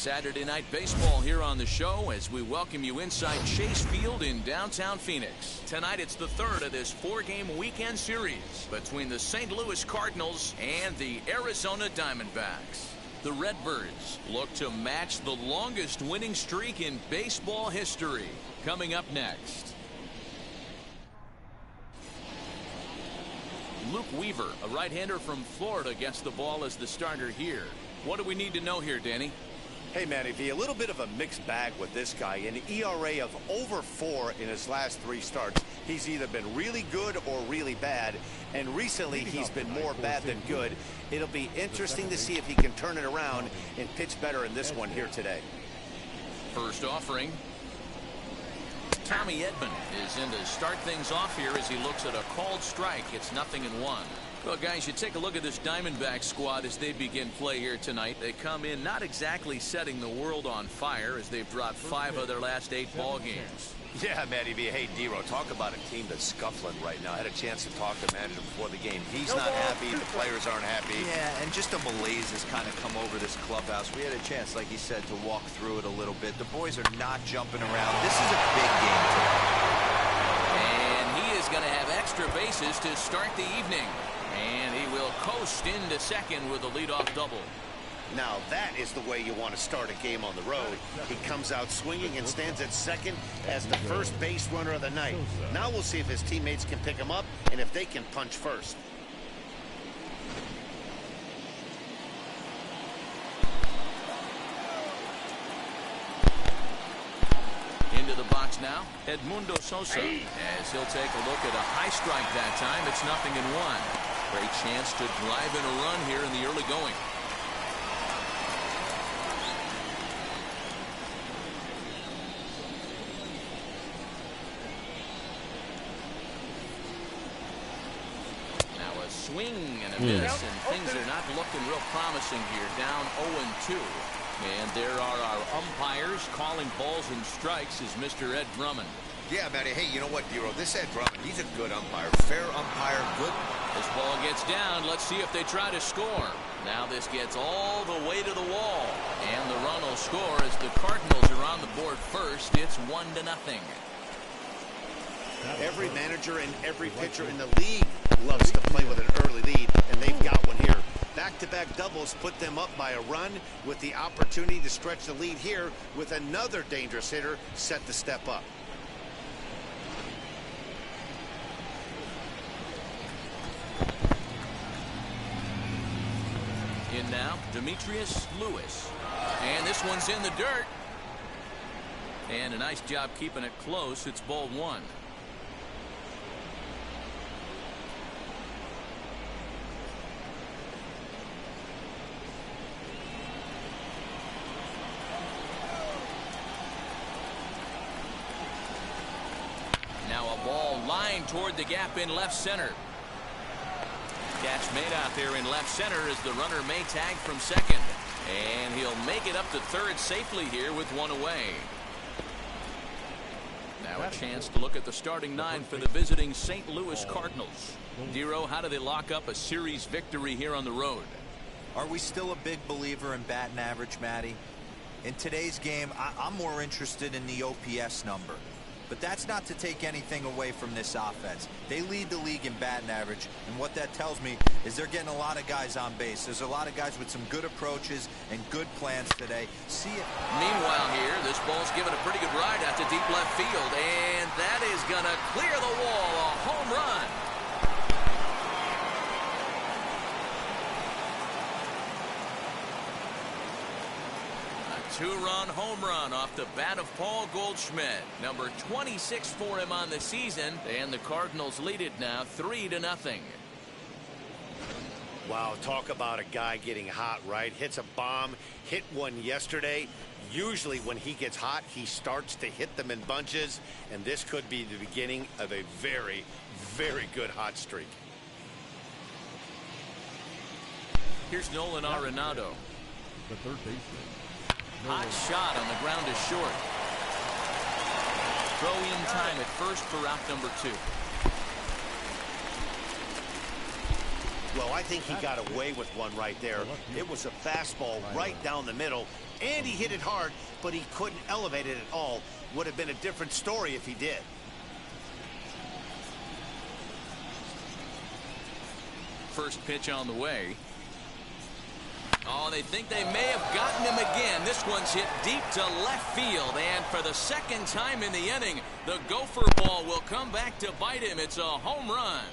Saturday Night Baseball here on the show as we welcome you inside Chase Field in downtown Phoenix. Tonight it's the third of this four-game weekend series between the St. Louis Cardinals and the Arizona Diamondbacks. The Redbirds look to match the longest winning streak in baseball history. Coming up next. Luke Weaver, a right-hander from Florida, gets the ball as the starter here. What do we need to know here, Danny? Hey, Matty V, a little bit of a mixed bag with this guy. An ERA of over 4 in his last 3 starts. He's either been really good or really bad, and recently he's been more bad than good. It'll be interesting to see if he can turn it around and pitch better in this one here today. First offering. Tommy Edman is in to start things off here as he looks at a called strike. It's 0-1. Well, guys, you take a look at this Diamondback squad as they begin play here tonight. They come in not exactly setting the world on fire as they've dropped 5 of their last 8 ball games. Yeah, Matty V. Hey, D-Ro, talk about a team that's scuffling right now. I had a chance to talk to the manager before the game. He's not happy. The players aren't happy. Yeah, and just a malaise has kind of come over this clubhouse. We had a chance, like he said, to walk through it a little bit. The boys are not jumping around. This is a big game today. And he is going to have extra bases to start the evening. And he will coast into second with a leadoff double. Now that is the way you want to start a game on the road. He comes out swinging and stands at second as the first base runner of the night. Now we'll see if his teammates can pick him up and if they can punch first. Into the box now, Edmundo Sosa, as he'll take a look at a high strike that time. It's 0-1. Great chance to drive in a run here in the early going. Now a swing and a miss, and things are not looking real promising here. Down 0-2. And there are our umpires calling balls and strikes is Mr. Ed Drummond. Yeah, Matty. Hey, you know what, D-Ro? This Ed Drummond, he's a good umpire. Fair umpire, good. This ball gets down. Let's see if they try to score. Now this gets all the way to the wall. And the run will score as the Cardinals are on the board first. It's 1-0. Every manager and every pitcher in the league loves to play with an early lead, and they've got one here. Back-to-back doubles put them up by a run with the opportunity to stretch the lead here with another dangerous hitter set to step up. In now, Demetrius Lewis. And this one's in the dirt. And a nice job keeping it close. It's ball 1. Now a ball lined toward the gap in left center. Catch made out there in left center as the runner may tag from second. And he'll make it up to third safely here with one away. Now a chance to look at the starting 9 for the visiting St. Louis Cardinals. D-Ro, how do they lock up a series victory here on the road? Are we still a big believer in batting average, Matty? In today's game, I'm more interested in the OPS number. But that's not to take anything away from this offense. They lead the league in batting average, and what that tells me is they're getting a lot of guys on base. There's a lot of guys with some good approaches and good plans today. See it. Meanwhile here, this ball's given a pretty good ride out to deep left field, and that is going to clear the wall. A home run. Two-run home run off the bat of Paul Goldschmidt. Number 26 for him on the season, and the Cardinals lead it now 3-0. Wow, talk about a guy getting hot, right? Hits a bomb, hit one yesterday. Usually when he gets hot, he starts to hit them in bunches, and this could be the beginning of a very, very good hot streak. Here's Nolan Arenado. The third baseman. Hot shot on the ground is short. Throw in time at first for out number 2. Well, I think he got away with one right there. It was a fastball right down the middle, and he hit it hard, but he couldn't elevate it at all. Would have been a different story if he did. First pitch on the way. Oh, they think they may have gotten him again. This one's hit deep to left field, and for the second time in the inning, the gopher ball will come back to bite him. It's a home run.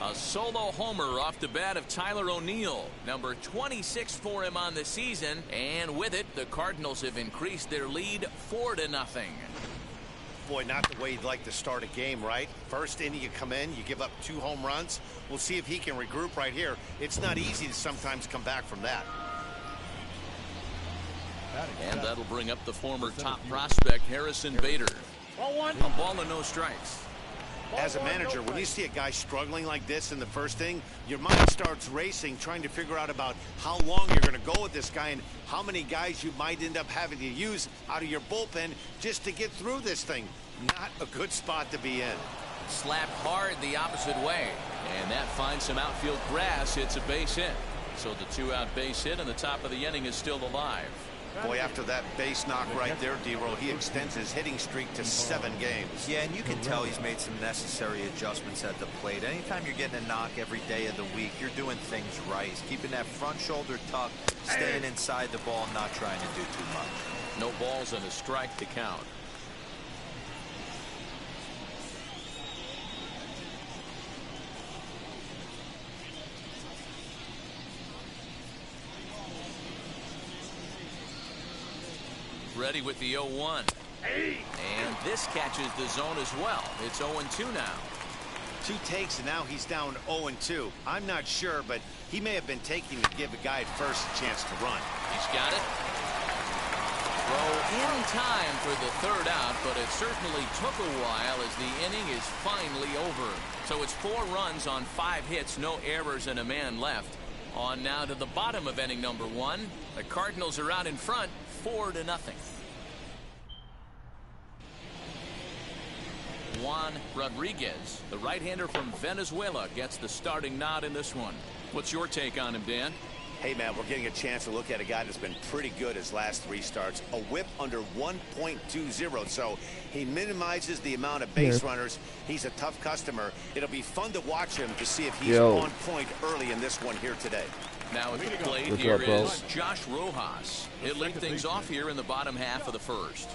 A solo homer off the bat of Tyler O'Neill, number 26 for him on the season, and with it, the Cardinals have increased their lead 4-0. Boy, not the way you'd like to start a game, right? First inning, you come in, you give up 2 home runs. We'll see if he can regroup right here. It's not easy to sometimes come back from that. And that'll bring up the former top prospect, Harrison Bader. A ball and no strikes. As a manager, when you see a guy struggling like this in the first inning, your mind starts racing, trying to figure out about how long you're going to go with this guy and how many guys you might end up having to use out of your bullpen just to get through this thing. Not a good spot to be in. Slapped hard the opposite way, and that finds some outfield grass. It's a base hit. So the 2-out base hit, and the top of the inning is still alive. Boy, after that base knock right there, D-Roll, he extends his hitting streak to 7 games. Yeah, and you can tell he's made some necessary adjustments at the plate. Anytime you're getting a knock every day of the week, you're doing things right. He's keeping that front shoulder tucked, staying inside the ball, and not trying to do too much. No balls and a strike to count. Ready with the 0-1. And this catches the zone as well. It's 0-2 now. 2 takes, and now he's down 0-2. I'm not sure, but he may have been taking to give a guy at first a chance to run. He's got it. Throw in time for the 3rd out, but it certainly took a while as the inning is finally over. So it's 4 runs on 5 hits, no errors, and a man left. On now to the bottom of inning number 1. The Cardinals are out in front, 4-0. Juan Rodriguez, the right-hander from Venezuela, gets the starting nod in this one. What's your take on him, Dan? Hey, man, we're getting a chance to look at a guy that's been pretty good his last 3 starts. A whip under 1.20, so he minimizes the amount of base runners. He's a tough customer. It'll be fun to watch him to see if he's on point early in this one here today. Now at the plate here is Josh Rojas. He'll lead things off here in the bottom half of the 1st.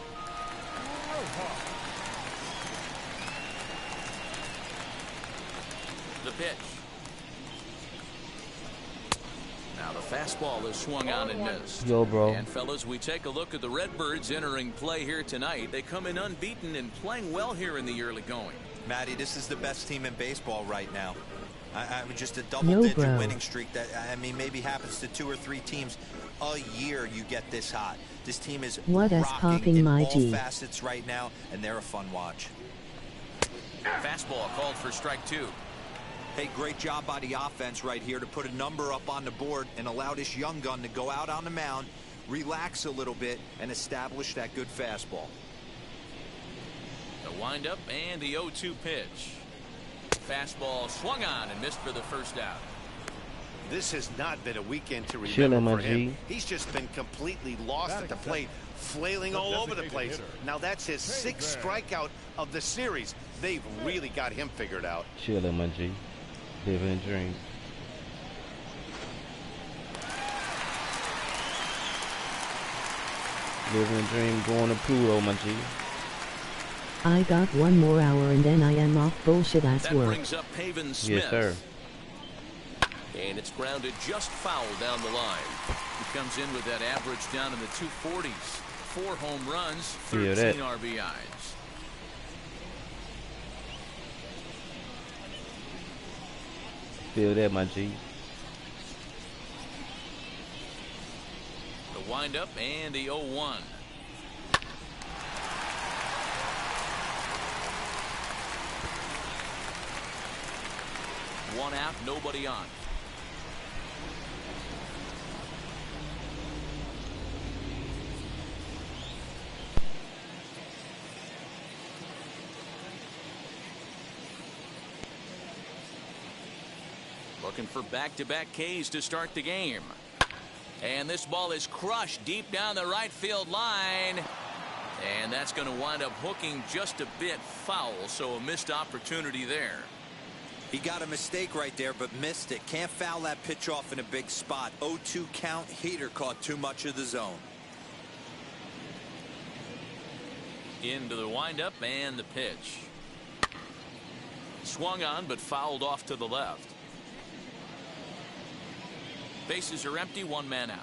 The pitch. Now the fastball is swung on and missed. Yo, bro. And fellas, we take a look at the Redbirds entering play here tonight. They come in unbeaten and playing well here in the early going. Matty, this is the best team in baseball right now. I mean, just a double-digit winning streak that, I mean, maybe happens to 2 or 3 teams a year. You get this hot. This team is rocking in all facets right now, and they're a fun watch. Fastball called for strike 2. Hey, great job by the offense right here to put a number up on the board and allow this young gun to go out on the mound, relax a little bit, and establish that good fastball. The windup and the 0-2 pitch. Fastball swung on and missed for the 1st out. This has not been a weekend to remember for him. He's just been completely lost at the plate, flailing all over the place. Now that's his 6th strikeout of the series. They've really got him figured out. Chillin', my G. Living a dream. Living a dream, going to Pluto, my G. I got 1 more hour and then I am off bullshit ass work. That brings up Pavin Smith. Yes, sir. And it's grounded just foul down the line. He comes in with that average down in the 240s. 4 home runs, 13 RBIs. Feel that, my G. The windup and the 0-1. One out, nobody on. Looking for back-to-back Ks to start the game. And this ball is crushed deep down the right field line. And that's going to wind up hooking just a bit foul, so a missed opportunity there. He got a mistake right there, but missed it. Can't foul that pitch off in a big spot. 0-2 count. Heater caught too much of the zone. Into the windup and the pitch. Swung on, but fouled off to the left. Bases are empty, one man out.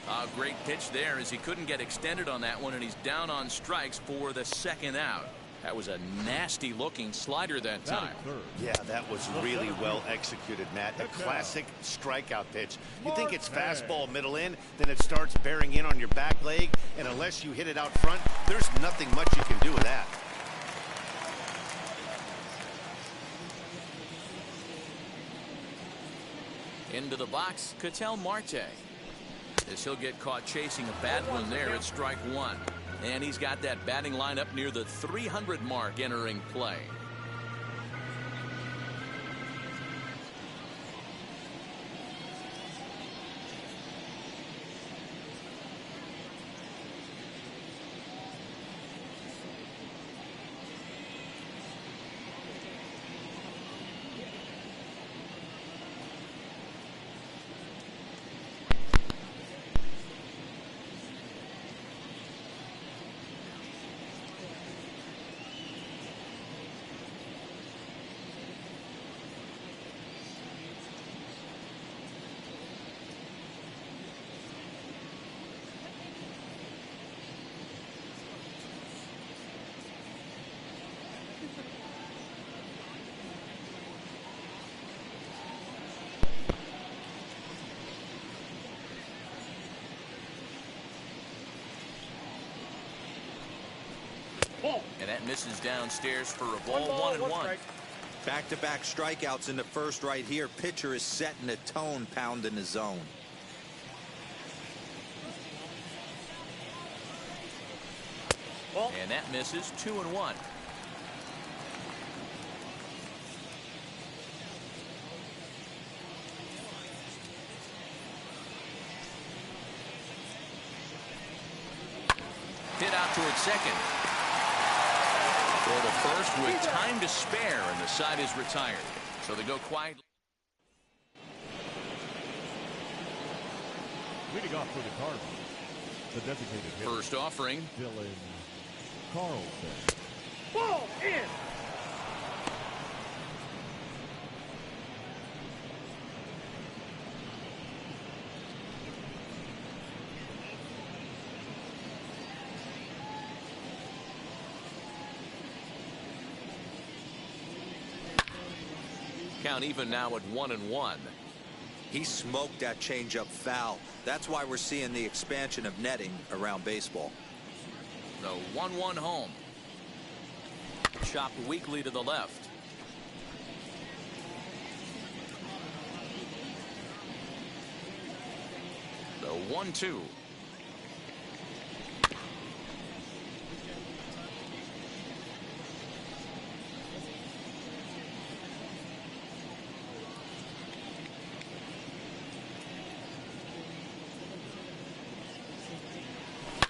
A great pitch there as he couldn't get extended on that one, and he's down on strikes for the second out. That was a nasty looking slider that time. Yeah, that was really well executed, Matt. A classic strikeout pitch. You think it's fastball middle in, then it starts bearing in on your back leg, and unless you hit it out front, there's nothing much you can do with that. Into the box, Ketel Marte. As he'll get caught chasing a bad one there at strike one. And he's got that batting lineup near the 300 mark entering play. And that misses downstairs for a ball, 1-1. Back-to-back strikeouts in the first right here. Pitcher is setting the tone, pounding the zone. And that misses, 2-1. Hit out towards second. For the first with time to spare, and the side is retired. So they go quietly. Leading off for the Cardinals, the designated hitter. First offering. Dylan Carlson. Ball in. Count even now at 1-1. He smoked that changeup foul. That's why we're seeing the expansion of netting around baseball. The 1-1 home. Chopped weakly to the left. The 1-2.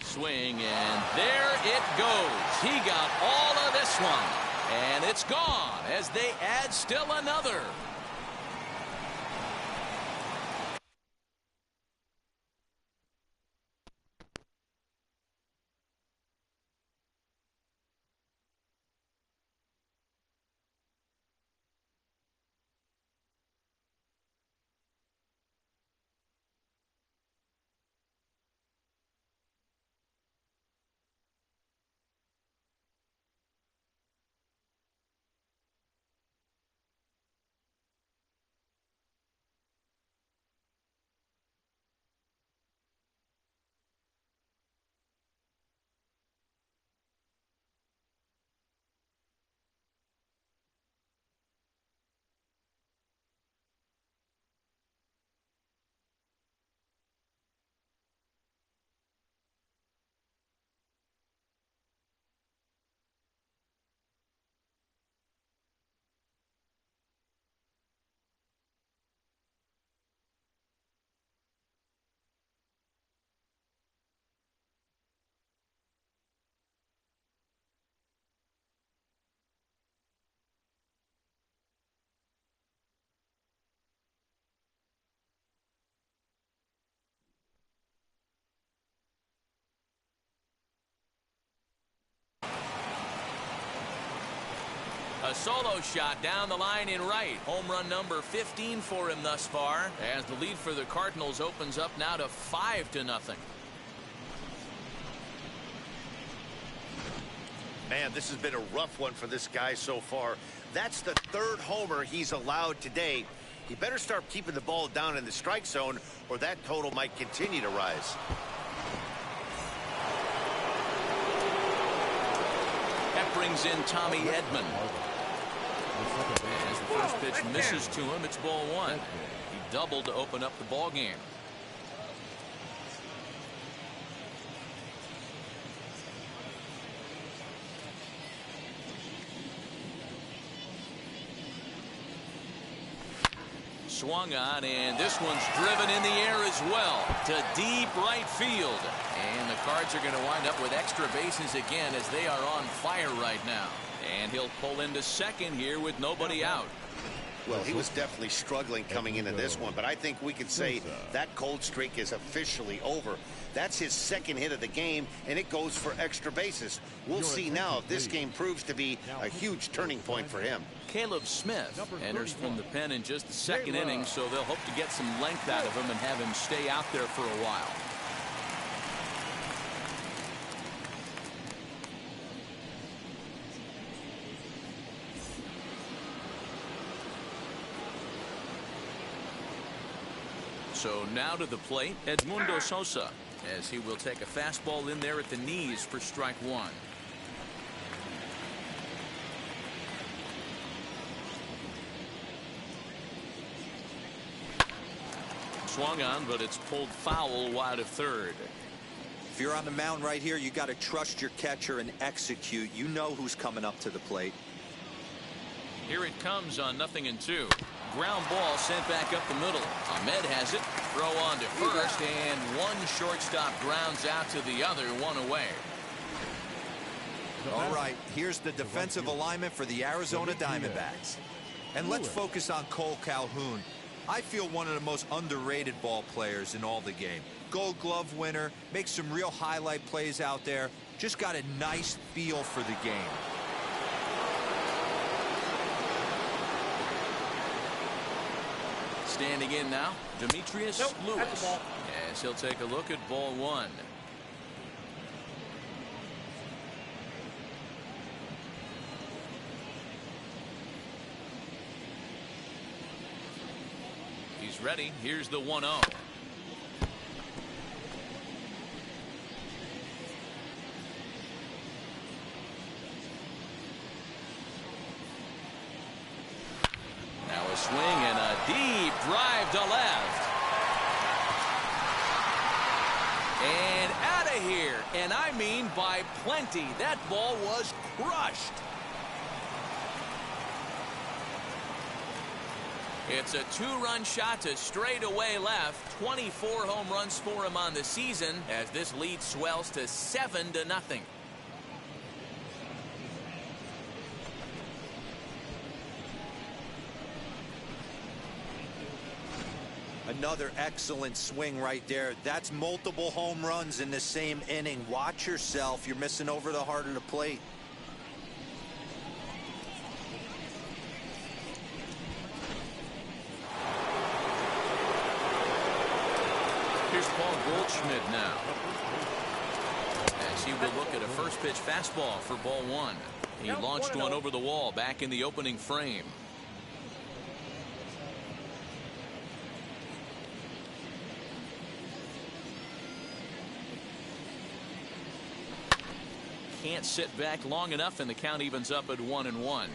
Swing, and there it goes. He got all of this one, and it's gone as they add still another. A solo shot down the line in right. Home run number 15 for him thus far, as the lead for the Cardinals opens up now to 5-0. Man, this has been a rough one for this guy so far. That's the third homer he's allowed today. He better start keeping the ball down in the strike zone, or that total might continue to rise. That brings in Tommy Edman. As the first pitch misses to him, it's ball one. He doubled to open up the ball game. Swung on, and this one's driven in the air as well to deep right field. And the Cards are going to wind up with extra bases again, as they are on fire right now. And he'll pull into second here with nobody out. Well, he was definitely struggling coming into this one, but I think we could say that cold streak is officially over. That's his second hit of the game, and it goes for extra bases. We'll see now if this game proves to be a huge turning point for him. Caleb Smith enters from the pen in just the second inning, so they'll hope to get some length out of him and have him stay out there for a while. So now to the plate, Edmundo Sosa, as he will take a fastball in there at the knees for strike one. Swung on, but it's pulled foul wide of third. If you're on the mound right here, you got to trust your catcher and execute. You know who's coming up to the plate. Here it comes on 0-2. Ground ball sent back up the middle. Ahmed has it. Throw on to first, and one shortstop grounds out to the other, one away. All right, here's the defensive alignment for the Arizona Diamondbacks. And let's focus on Cole Calhoun. I feel one of the most underrated ball players in all the game. Gold Glove winner, makes some real highlight plays out there. Just got a nice feel for the game. Standing in now, Demetrius Lewis, as he'll take a look at ball one. He's ready. Here's the 1-0. Now a swing and a deep drive to left. And out of here. And I mean by plenty. That ball was crushed. It's a two-run shot to straightaway left. 24 home runs for him on the season, as this lead swells to 7-0. Another excellent swing right there. That's multiple home runs in the same inning. Watch yourself. You're missing over the heart of the plate. Here's Paul Goldschmidt now, as he will look at a first pitch fastball for ball one. He launched one over the wall back in the opening frame. Can't sit back long enough, and the count evens up at 1-1.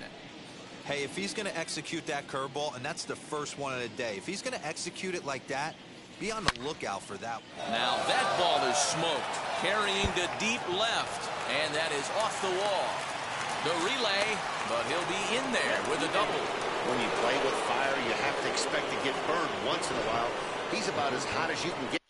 Hey, if he's going to execute that curveball, and that's the first one of the day, if he's going to execute it like that, be on the lookout for that. Now that ball is smoked, carrying to deep left, and that is off the wall. The relay, but he'll be in there with a double. When you play with fire, you have to expect to get burned once in a while. He's about as hot as you can get.